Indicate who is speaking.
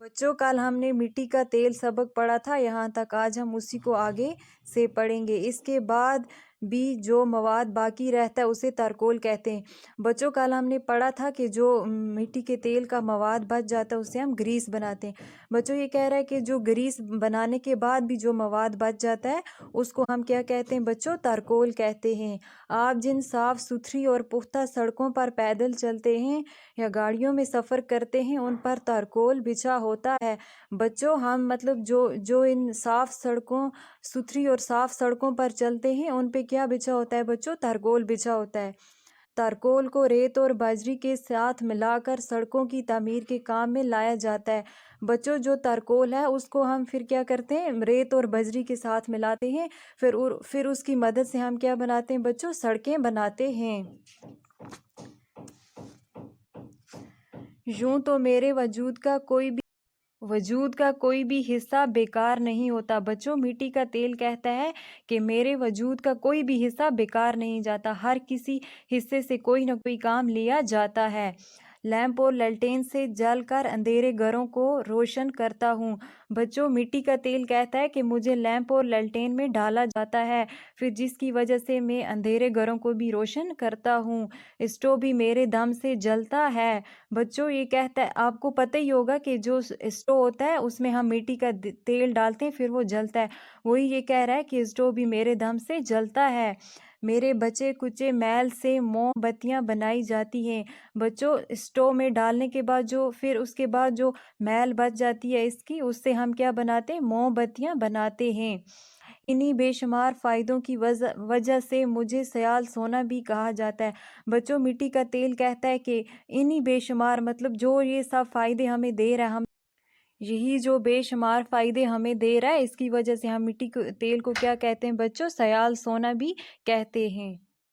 Speaker 1: बच्चों, कल हमने मिट्टी का तेल सबक पढ़ा था यहाँ तक। आज हम उसी को आगे से पढ़ेंगे। इसके बाद भी जो मवाद बाकी रहता है उसे तरकोल कहते हैं। बच्चों, कल हमने पढ़ा था कि जो मिट्टी के तेल का मवाद बच जाता है उसे हम ग्रीस बनाते हैं। बच्चों, ये कह रहा है कि जो ग्रीस बनाने के बाद भी जो मवाद बच जाता है उसको हम क्या कहते हैं बच्चों? तरकोल कहते हैं। आप जिन साफ सुथरी और पुख्ता सड़कों पर पैदल चलते हैं या गाड़ियों में सफ़र करते हैं उन पर तरकोल बिछा होता है। बच्चों, हम मतलब जो इन सुथरी और साफ सड़कों पर चलते हैं उन पे क्या बिछा होता है बच्चों? तरकोल बिछा होता है। तरकोल को रेत और बजरी के साथ मिलाकर सड़कों की तामीर के काम में लाया जाता है। बच्चों, जो तरकोल है उसको हम फिर क्या करते हैं? रेत और बजरी के साथ मिलाते हैं। फिर उसकी मदद से हम क्या बनाते हैं बच्चों? सड़कें बनाते हैं। यूं तो मेरे वजूद का कोई भी हिस्सा बेकार नहीं होता। बच्चों, मिट्टी का तेल कहता है कि मेरे वजूद का कोई भी हिस्सा बेकार नहीं जाता। हर किसी हिस्से से कोई ना कोई काम लिया जाता है। लैंप और ललटेन से जलकर अंधेरे घरों को रोशन करता हूँ। बच्चों, मिट्टी का तेल कहता है कि मुझे लैंप और ललटेन में डाला जाता है, फिर जिसकी वजह से मैं अंधेरे घरों को भी रोशन करता हूँ। स्टोव भी मेरे दम से जलता है। बच्चों, ये कहता है, आपको पता ही होगा कि जो स्टोव होता है उसमें हम मिट्टी का तेल डालते हैं फिर वो जलता है। वही ये कह रहा है कि स्टोव भी मेरे दम से जलता है। मेरे बचे कुचे मैल से मोमबत्तियाँ बनाई जाती हैं। बच्चों, स्टोव में डालने के बाद उसके बाद जो मैल बच जाती है इसकी, उससे हम क्या बनाते हैं? मोमबत्तियाँ बनाते हैं। इन्हीं बेशुमार फ़ायदों की वजह से मुझे सयाल सोना भी कहा जाता है। बच्चों, मिट्टी का तेल कहता है कि इन्हीं बेशुमार मतलब जो ये सब फ़ायदे हमें दे रहा है, हम यही जो बेशुमार फ़ायदे हमें दे रहा है इसकी वजह से हम मिट्टी के तेल को क्या कहते हैं बच्चों? सयाल सोना भी कहते हैं।